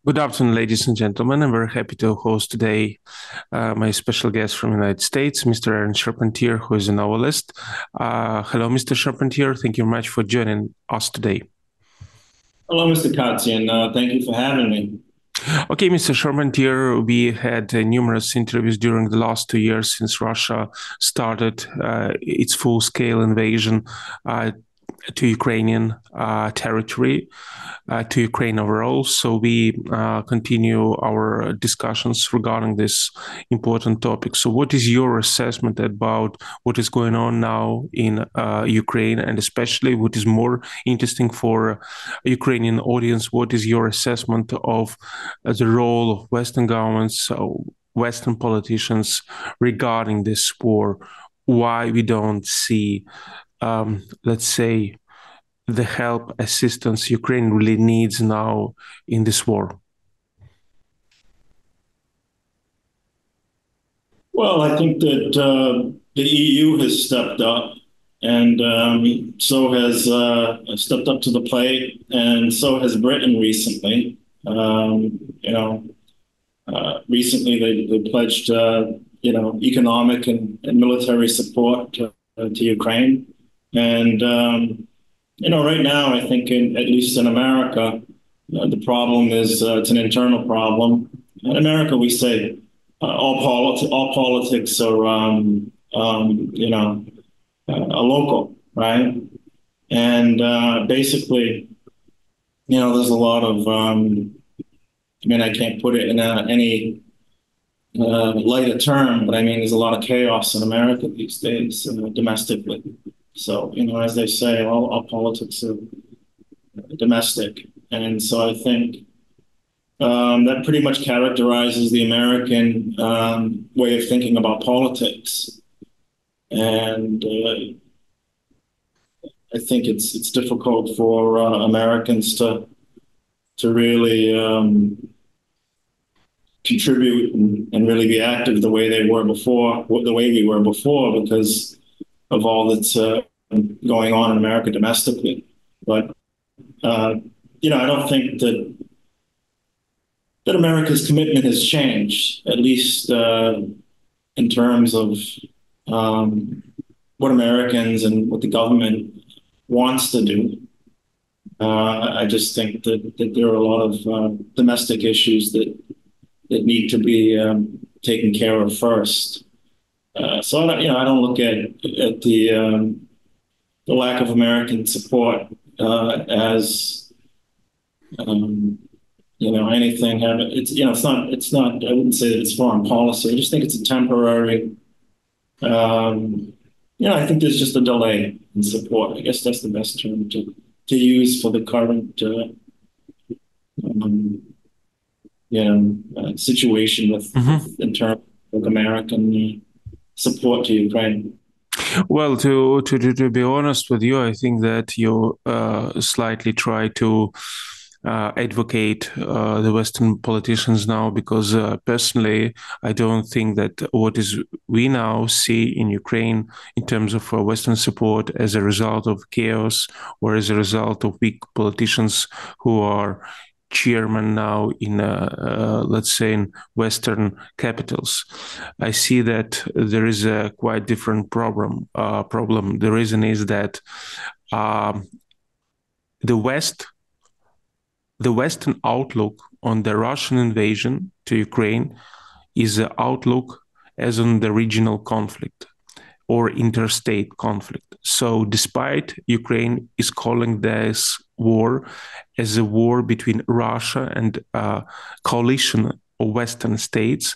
Good afternoon, ladies and gentlemen. I'm very happy to host today my special guest from the United States, Mr. Aaron Charpentier, who is a novelist. Hello, Mr. Charpentier. Thank you very much for joining us today. Hello, Mr. Kotzian. Thank you for having me. Okay, Mr. Charpentier, we had numerous interviews during the last 2 years since Russia started its full-scale invasion uh, to Ukrainian territory, to Ukraine overall. So we continue our discussions regarding this important topic. So what is your assessment about what is going on now in Ukraine, and especially what is more interesting for Ukrainian audience, what is your assessment of the role of Western governments, so Western politicians regarding this war? Why we don't see, let's say, the help, assistance Ukraine really needs now in this war? Well, I think that the EU has stepped up, and so has stepped up to the plate, and so has Britain recently. Recently they pledged, economic and military support to Ukraine, and right now I think, at least in America, the problem is it's an internal problem. In America, we say all politics are local, right? And basically, there's a lot of I can't put it in any lighter term, but I mean there's a lot of chaos in America these days, domestically. So as they say, all politics are domestic, and so I think that pretty much characterizes the American way of thinking about politics. And I think it's difficult for Americans to really contribute and really be active the way they were before, the way we were before, because of all that's going on in America domestically. But I don't think that America's commitment has changed, at least in terms of what Americans and what the government wants to do. I just think that there are a lot of domestic issues that need to be taken care of first. So I don't look at the lack of American support as anything. It's not. I wouldn't say that it's foreign policy. I just think it's a temporary. I think there's just a delay in support. I guess that's the best term to use for the current um, situation in terms of American support to Ukraine. Well, to be honest with you, I think that you slightly try to advocate the Western politicians now, because personally, I don't think that what is we now see in Ukraine in terms of Western support as a result of chaos or as a result of weak politicians who are chairman now in, let's say, in Western capitals. I see that there is a quite different problem. The reason is that um, the West, the Western outlook on the Russian invasion to Ukraine is an outlook as on the regional conflict or interstate conflict. So despite Ukraine is calling this war as a war between Russia and a coalition of Western states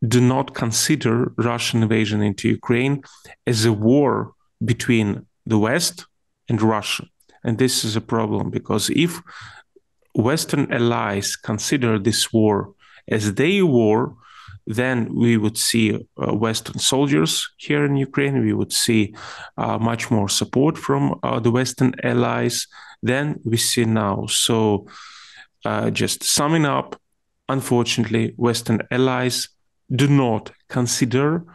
do not consider Russian invasion into Ukraine as a war between the West and Russia. And this is a problem, because if Western allies consider this war as their war, then we would see Western soldiers here in Ukraine. We would see much more support from the Western allies than we see now. So, just summing up, unfortunately, Western allies do not consider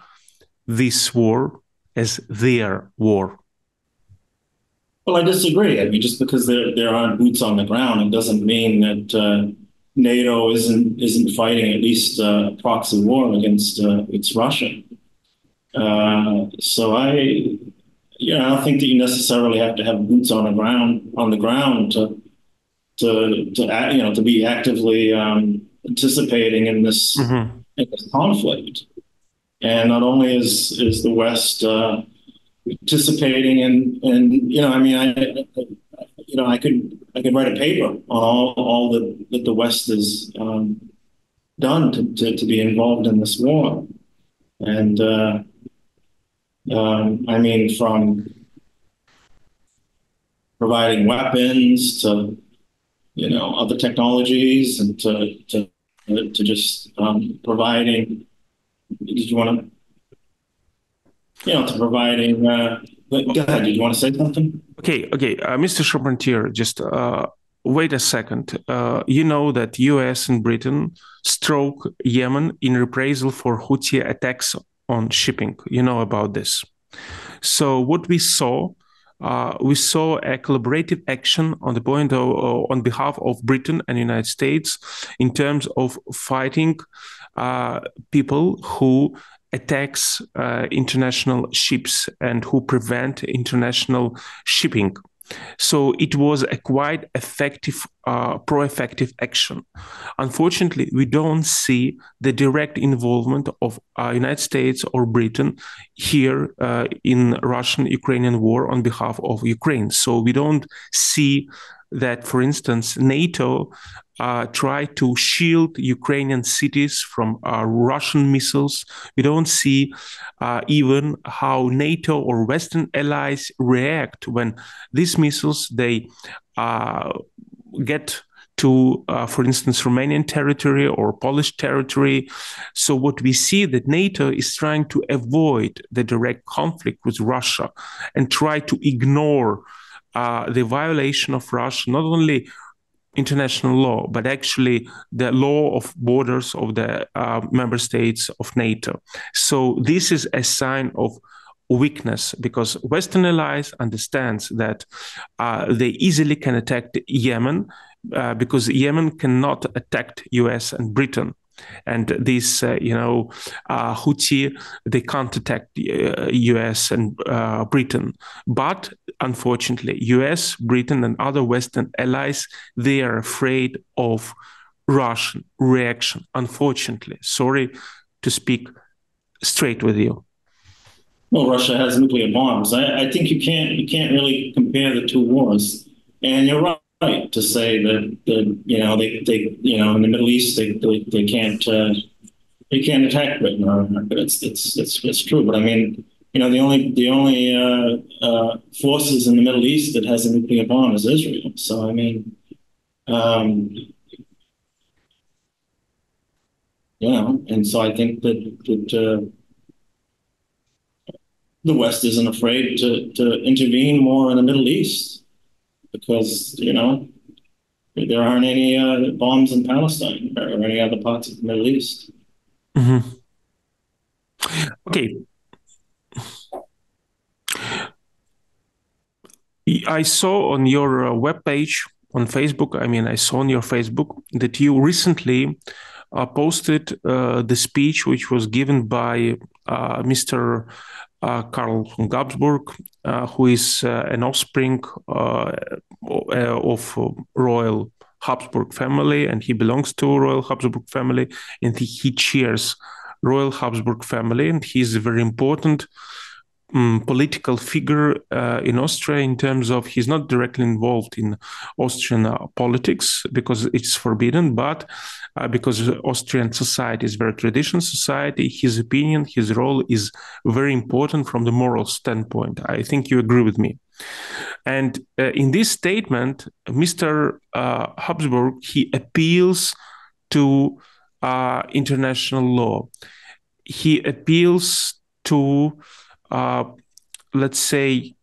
this war as their war. Well, I disagree. I mean, just because there aren't boots on the ground, it doesn't mean that NATO isn't fighting at least a proxy war against Russia. So I don't think that you necessarily have to have boots on the ground to be actively participating in this conflict. And not only is the West participating I mean, I could write a paper on all that the West has done to be involved in this war. And I mean, from providing weapons to other technologies and to just providing. Did you want to to providing? Go ahead. Did you want to say something? Okay. Mr. Charpentier, just wait a second. You know that U.S. and Britain struck Yemen in reprisal for Houthi attacks on shipping. You know about this. So what we saw a collaborative action on the point on behalf of Britain and United States in terms of fighting people who attacks international ships and who prevent international shipping. So it was a quite effective, pro-effective action. Unfortunately, we don't see the direct involvement of United States or Britain here in Russian-Ukrainian war on behalf of Ukraine. So we don't see that, for instance, NATO try to shield Ukrainian cities from Russian missiles. We don't see even how NATO or Western allies react when these missiles they get to, for instance, Romanian territory or Polish territory. So what we see that NATO is trying to avoid the direct conflict with Russia and try to ignore the violation of Russia, not only international law, but actually the law of borders of the member states of NATO. So this is a sign of weakness because Western allies understands that they easily can attack Yemen because Yemen cannot attack US and Britain. And these, Houthi, they can't attack US and Britain. But unfortunately, US, Britain, and other Western allies, they are afraid of Russian reaction. Unfortunately, sorry to speak straight with you. Well, Russia has nuclear bombs. I think you can't really compare the two wars. And you're right to say that they in the Middle East they can't attack Britain. It's true. But I mean, the only forces in the Middle East that has a nuclear bomb is Israel. So I mean, and so I think that the West isn't afraid to intervene more in the Middle East because there aren't any bombs in Palestine or any other parts of the Middle East. Mm-hmm. Okay. I saw on your webpage on Facebook, I saw on your Facebook that you recently posted the speech which was given by Mr. Karl von Habsburg, who is an offspring of royal Habsburg family, and he belongs to royal Habsburg family, and he cheers royal Habsburg family, and he's a very important political figure in Austria in terms of he's not directly involved in Austrian politics because it's forbidden, but because Austrian society is very traditional society, his opinion, his role is very important from the moral standpoint. I think you agree with me. And in this statement, Mr. Habsburg, he appeals to international law. He appeals to let's say,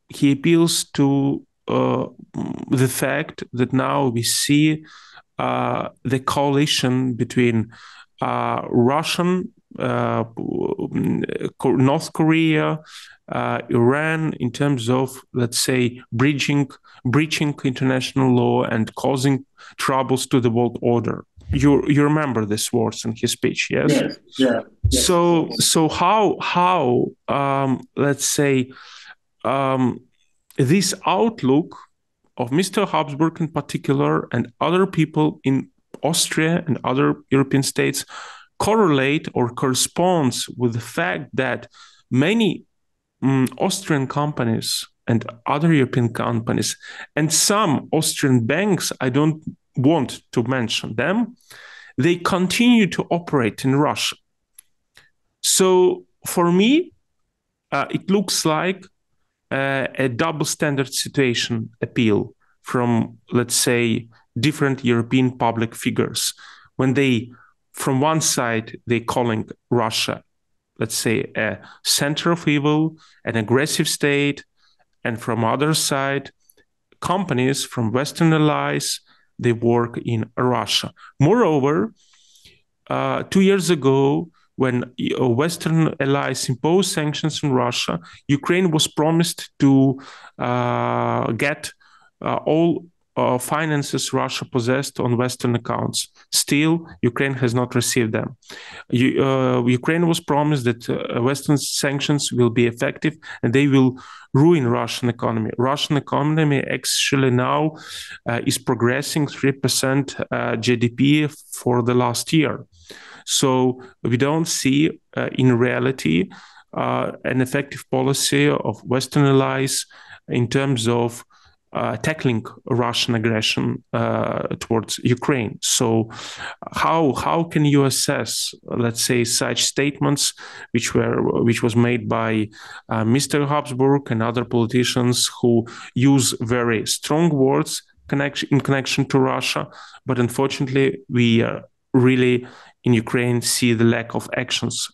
he appeals to the fact that now we see the coalition between Russian North Korea, Iran, in terms of, let's say, breaching international law and causing troubles to the world order. You remember these words in his speech, yes? Yes, yeah. Yes. So how let's say this outlook of Mr. Habsburg in particular and other people in Austria and other European states correlate or corresponds with the fact that many Austrian companies and other European companies and some Austrian banks, I don't want to mention them, they continue to operate in Russia. So for me, it looks like a double standard situation appeal from, let's say, different European public figures. When they, from one side, they calling Russia, let's say, a center of evil, an aggressive state, and from other side, companies from Western allies, they work in Russia. Moreover, 2 years ago, when Western allies imposed sanctions on Russia, Ukraine was promised to get all finances Russia possessed on Western accounts. Still, Ukraine has not received them. Ukraine was promised that Western sanctions will be effective and they will ruin Russian economy. Russian economy actually now is progressing 3% GDP for the last year. So we don't see in reality an effective policy of Western allies in terms of tackling Russian aggression towards Ukraine. So how can you assess, let's say, such statements which was made by Mr. Habsburg and other politicians who use very strong words in connection to Russia, but unfortunately we really in Ukraine see the lack of actions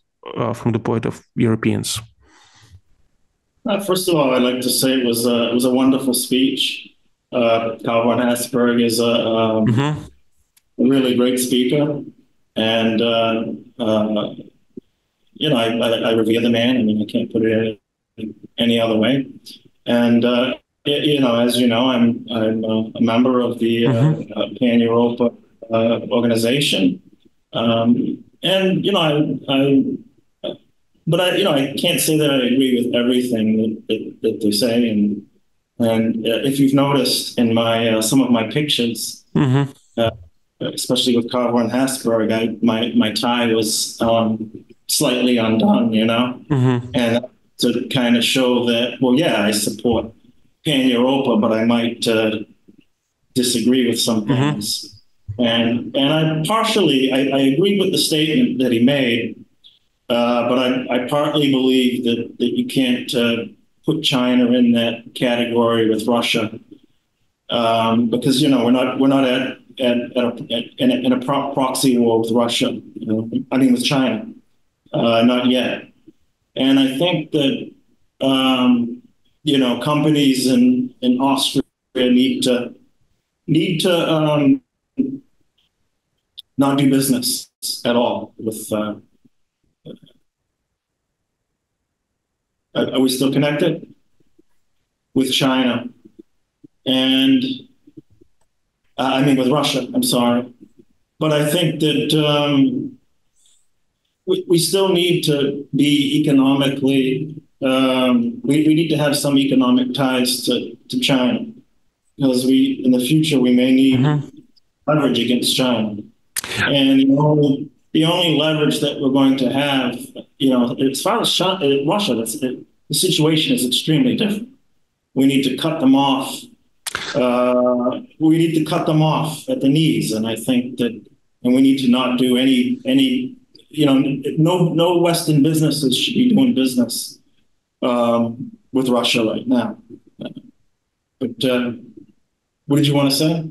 from the point of Europeans? First of all, I'd like to say it was a wonderful speech. Karl von Habsburg is a really great speaker, and I revere the man. I mean, I can't put it any other way. And as you know, I'm a member of the Pan Europa organization, and I can't say that I agree with everything that they say, and if you've noticed in my some of my pictures, especially with Karl von Habsburg, my tie was slightly undone, and to kind of show that, well, yeah, I support Pan Europa, but I might disagree with some things. And I partially agree with the statement that he made, but I partly believe that you can't put China in that category with Russia, because we're not in a proxy war with Russia. I mean with China, not yet. And I think that companies in Austria need to not do business at all with. Are we still connected with China? And I mean with Russia. I'm sorry, but I think that we still need to be economically. We need to have some economic ties to China, because in the future we may need leverage against China. And the only leverage that we're going to have, as far as Russia, the situation is extremely different. We need to cut them off. We need to cut them off at the knees, and I think that, and we need to not do any. No Western businesses should be doing business with Russia right now. But what did you want to say?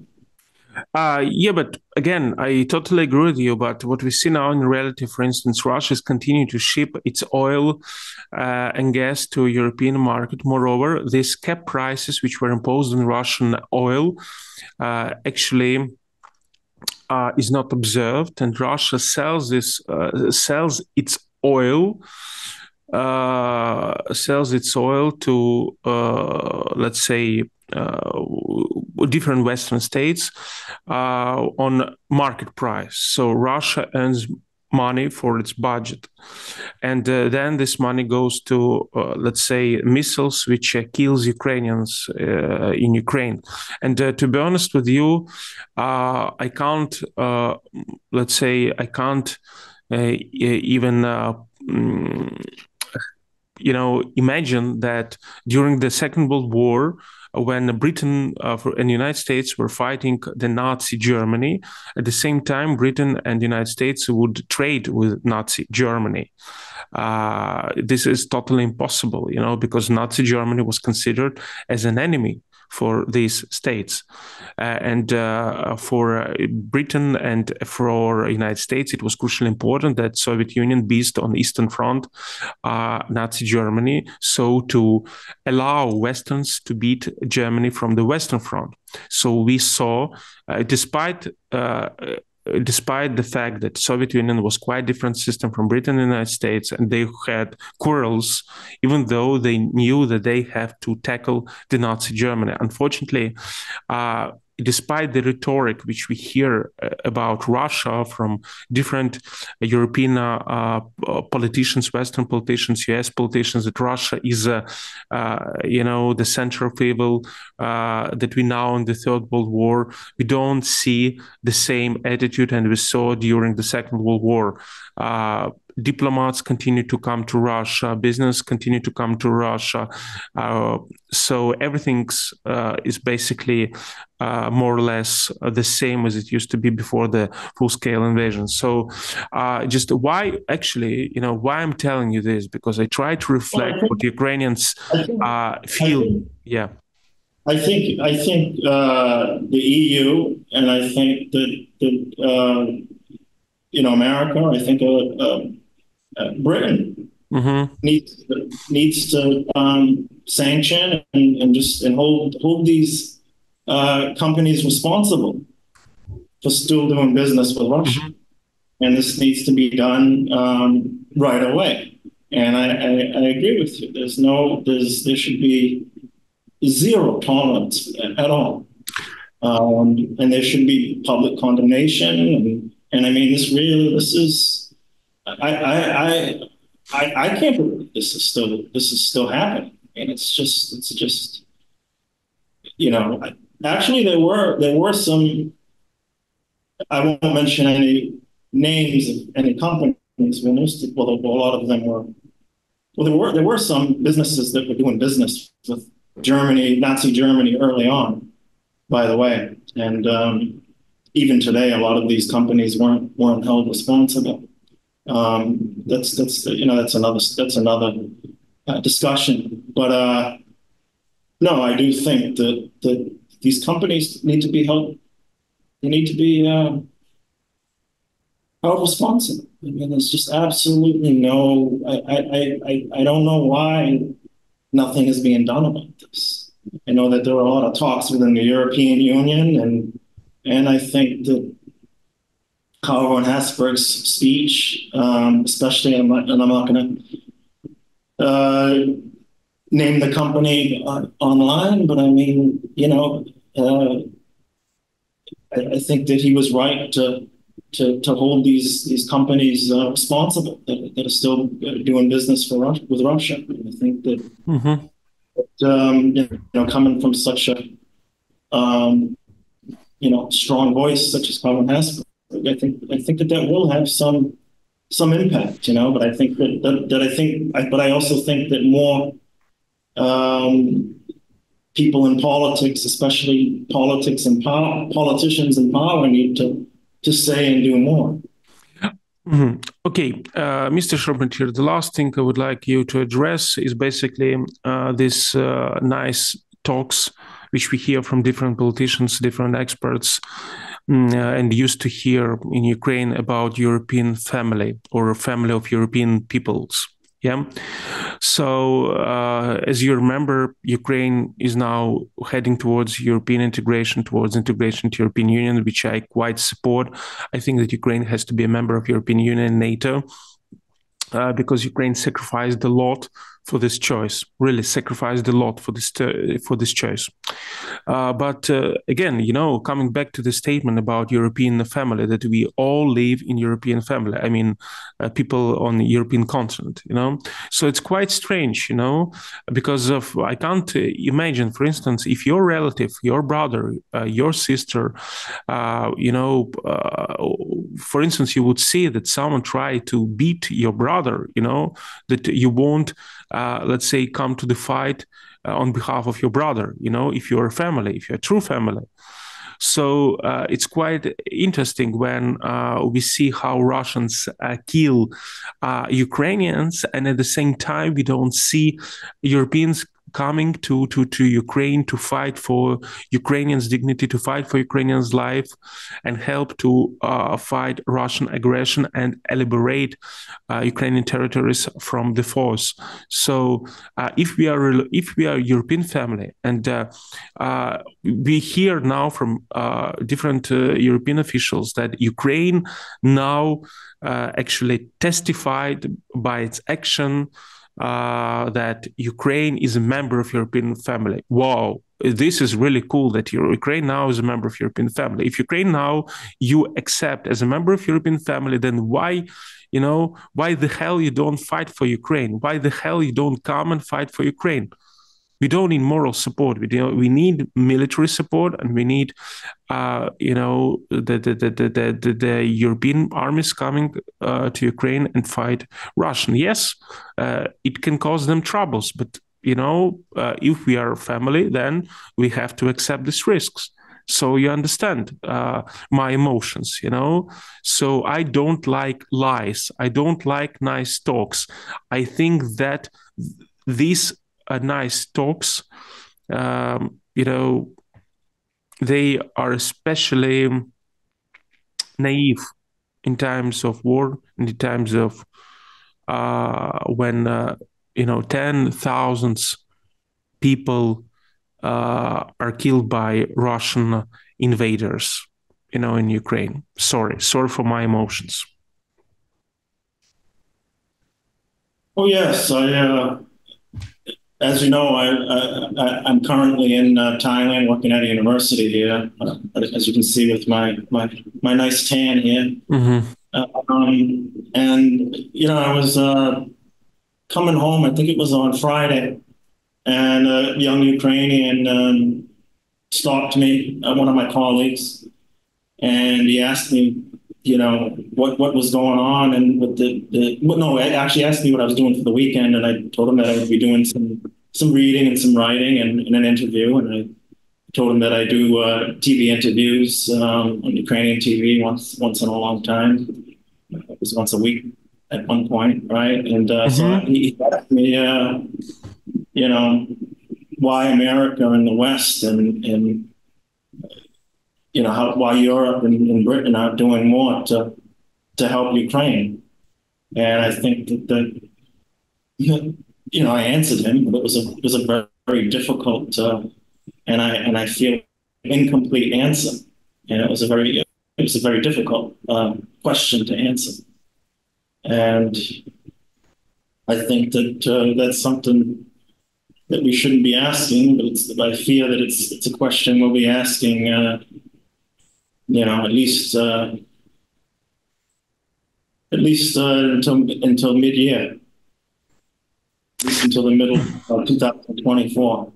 Yeah, but again, I totally agree with you. But what we see now in reality, for instance, Russia is continuing to ship its oil and gas to European market. Moreover, these cap prices which were imposed on Russian oil actually is not observed, and Russia sells its oil to, let's say, different Western states on market price. So Russia earns money for its budget, and then this money goes to, let's say, missiles which kills Ukrainians in Ukraine. And to be honest with you, I can't, let's say, I can't even imagine that during the Second World War, when Britain and the United States were fighting the Nazi Germany, at the same time, Britain and the United States would trade with Nazi Germany. This is totally impossible, because Nazi Germany was considered as an enemy for these states. And for Britain and for the United States, it was crucially important that Soviet Union beat on the Eastern Front Nazi Germany, so to allow Westerns to beat Germany from the Western Front. So we saw, despite the fact that Soviet Union was quite different system from Britain and the United States, and they had quarrels, even though they knew that they have to tackle the Nazi Germany. Unfortunately, despite the rhetoric which we hear about Russia from different European politicians, Western politicians, US politicians, that Russia is, the center of evil, that we now in the Third World War, we don't see the same attitude and we saw during the Second World War. Diplomats continue to come to Russia, business continue to come to Russia. So everything is basically more or less the same as it used to be before the full-scale invasion. So just why I'm telling you this, because I try to reflect what Ukrainians feel. I think the EU, and I think that America, I think Britain needs to sanction and hold these companies responsible for still doing business with Russia, and this needs to be done right away. And I agree with you. There should be zero tolerance at all, and there should be public condemnation. And I mean, this is. I can't believe this is still happening, and it's just actually there were some. I won't mention any names of any companies. Well, a lot of them were. Well, there were some businesses that were doing business with Germany, Nazi Germany, early on. By the way, and even today, a lot of these companies weren't held responsible. That's another discussion. But no, I do think that these companies need to be held. They need to be held responsible. I mean, there's just absolutely no. I don't know why nothing is being done about this. I know that there are a lot of talks within the European Union, and I think that Karl von Habsburg's speech, especially, and I'm not going to name the company online, but I mean, I think that he was right to hold these companies responsible that are still doing business with Russia. And I think that, coming from such a strong voice such as Karl von Habsburg, I think that will have some impact, but I think but I also think that more people in politics, especially politics and politicians in power, need to say and do more. Okay, Mr. Charpentier, the last thing I would like you to address is basically this nice talks which we hear from different politicians, different experts, and used to hear in Ukraine about European family or family of European peoples. Yeah. So, as you remember, Ukraine is now heading towards European integration, towards integration to European Union, which I quite support. I think that Ukraine has to be a member of European Union and NATO. Because Ukraine sacrificed a lot for this choice, really sacrificed a lot for this choice. But again, coming back to the statement about European family, that we all live in European family. I mean, people on the European continent, So it's quite strange, because I can't imagine, for instance, if your relative, your brother, your sister, for instance, you would see that someone tried to beat your brother, that you won't, let's say, come to the fight on behalf of your brother, if you're a family, if you're a true family. So it's quite interesting when we see how Russians kill Ukrainians, and at the same time, we don't see Europeans coming to Ukraine to fight for Ukrainians' dignity, to fight for Ukrainians' life, and help to fight Russian aggression and liberate Ukrainian territories from the force. So, if we are European family, and we hear now from different European officials that Ukraine now actually testified by its action that Ukraine is a member of European family. Wow, this is really cool that Ukraine now is a member of European family. If Ukraine now you accept as a member of European family, then why the hell you don't fight for Ukraine? Why the hell you don't come and fight for Ukraine? We don't need moral support. We need military support, and we need, the European armies coming to Ukraine and fight Russian. Yes, it can cause them troubles, but if we are a family, then we have to accept these risks. So you understand my emotions, So I don't like lies. I don't like nice talks. I think that these nice talks, they are especially naive in times of war, in the times of when 10,000 people are killed by Russian invaders, in Ukraine. Sorry for my emotions. Oh yes, as you know, I'm currently in Thailand, working at a university here. As you can see with my nice tan here. Mm-hmm. And I was coming home. I think it was on Friday, and a young Ukrainian stopped me, one of my colleagues, and he asked me, what was going on, and with no, I actually asked me what I was doing for the weekend, and I told him that I would be doing some reading and some writing and an interview, and I told him that I do TV interviews on Ukrainian TV once in a long time. It was once a week at one point, right? And so he asked me, why America and the West, and why Europe and Britain are doing more to help Ukraine. And I think that I answered him, but it was a very, very difficult and I feel incomplete answer. And it was a very difficult question to answer. And I think that that's something that we shouldn't be asking, but I fear that it's a question we'll be asking, at least until mid-year, at least until the middle of 2024.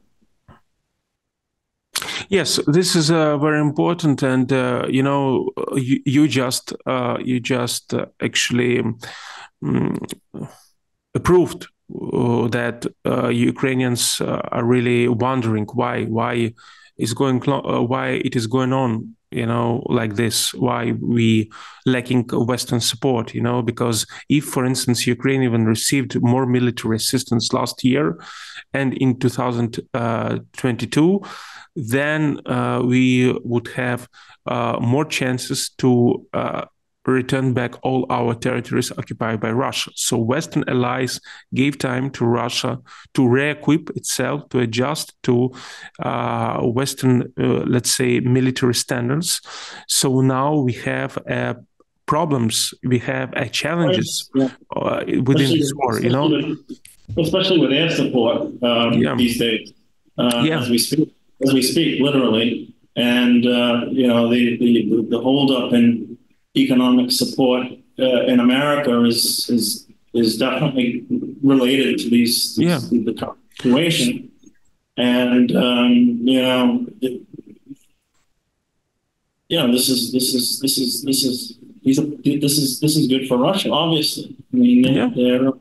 Yes, this is very important, and you just actually approved that Ukrainians are really wondering why it is going on, like this, why we lacking Western support, because if, for instance, Ukraine even received more military assistance last year and in 2022, then we would have more chances to return back all our territories occupied by Russia. So Western allies gave time to Russia to re-equip itself, to adjust to Western, let's say, military standards. So now we have problems, we have challenges within this war, especially with air support these days, as we speak, literally. And the holdup in economic support in America is definitely related to the situation. And this is good for Russia, obviously. I mean, they're.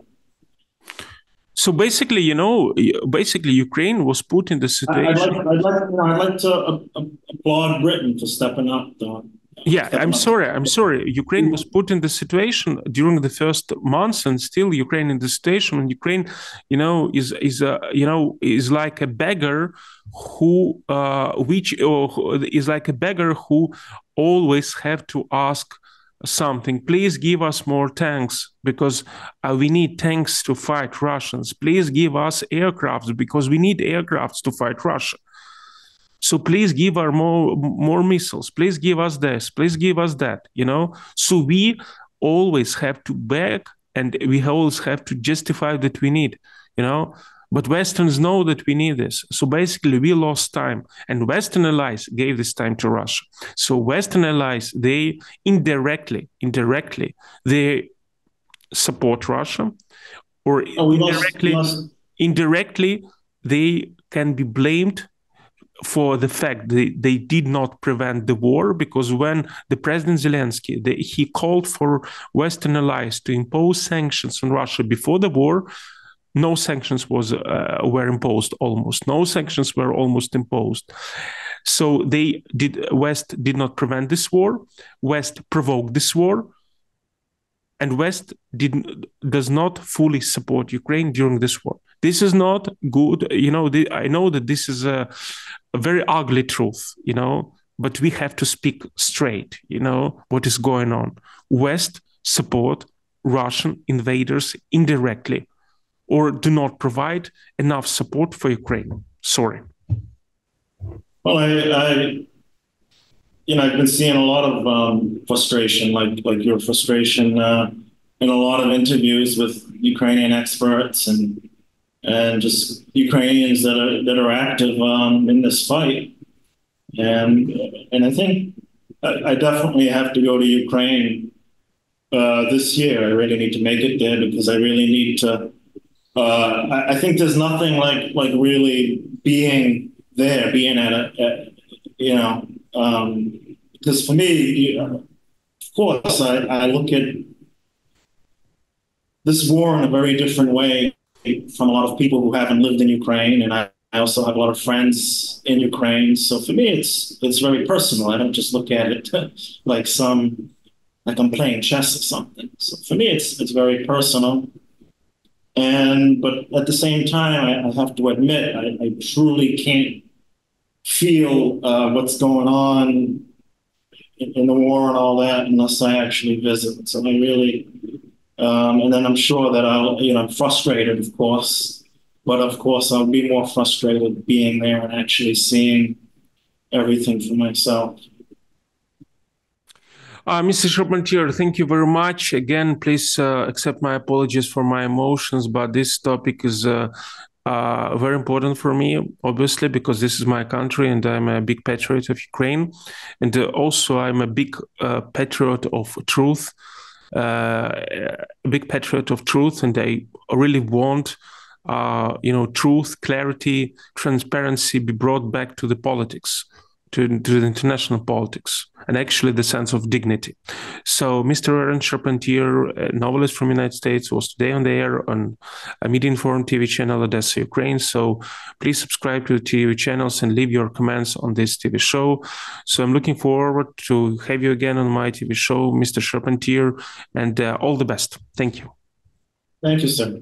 So basically, Ukraine was put in the situation. I'd like to applaud Britain for stepping up. I'm sorry. Ukraine was put in the situation during the first months, and still Ukraine in the situation. And Ukraine, is like a beggar who always have to ask something. Please give us more tanks because we need tanks to fight Russians. Please give us aircrafts because we need aircrafts to fight Russia. So please give us more missiles. Please give us this. Please give us that. So we always have to beg, and we always have to justify that we need. But Westerns know that we need this. So basically, we lost time, and Western allies gave this time to Russia. So Western allies, they indirectly, they support Russia, or indirectly, they can be blamed for the fact they did not prevent the war, because when the President Zelensky, he called for Western allies to impose sanctions on Russia before the war, no sanctions were imposed almost. No sanctions were almost imposed. So West did not prevent this war. West provoked this war. And West does not fully support Ukraine during this war. This is not good. I know that this is a very ugly truth, but we have to speak straight, what is going on. West support Russian invaders indirectly, or do not provide enough support for Ukraine. Sorry. Well, I've been seeing a lot of frustration, like your frustration in a lot of interviews with Ukrainian experts and just Ukrainians that are active in this fight. And I think I definitely have to go to Ukraine this year. I really need to make it there because I really need to. I think there's nothing like really being there, being because for me, of course, I look at this war in a very different way from a lot of people who haven't lived in Ukraine, and I also have a lot of friends in Ukraine. So for me, it's very personal. I don't just look at it like I'm playing chess or something. So for me, it's very personal. But at the same time, I have to admit, I truly can't feel what's going on in the war and all that unless I actually visit. So I really, and then I'm sure that I'm frustrated, of course, but of course I'll be more frustrated being there and actually seeing everything for myself. Mr. Charpentier, thank you very much. Again, please accept my apologies for my emotions, but this topic is very important for me, obviously, because this is my country and I'm a big patriot of Ukraine. And also I'm a big patriot of truth, and I really want truth, clarity, transparency be brought back to the politics, to the international politics, and actually the sense of dignity. So Mr. Aaron Charpentier, a novelist from the United States, was today on the air on a media-informed TV channel, Odessa, Ukraine. So please subscribe to the TV channels and leave your comments on this TV show. So I'm looking forward to have you again on my TV show, Mr. Charpentier, and all the best. Thank you. Thank you, sir.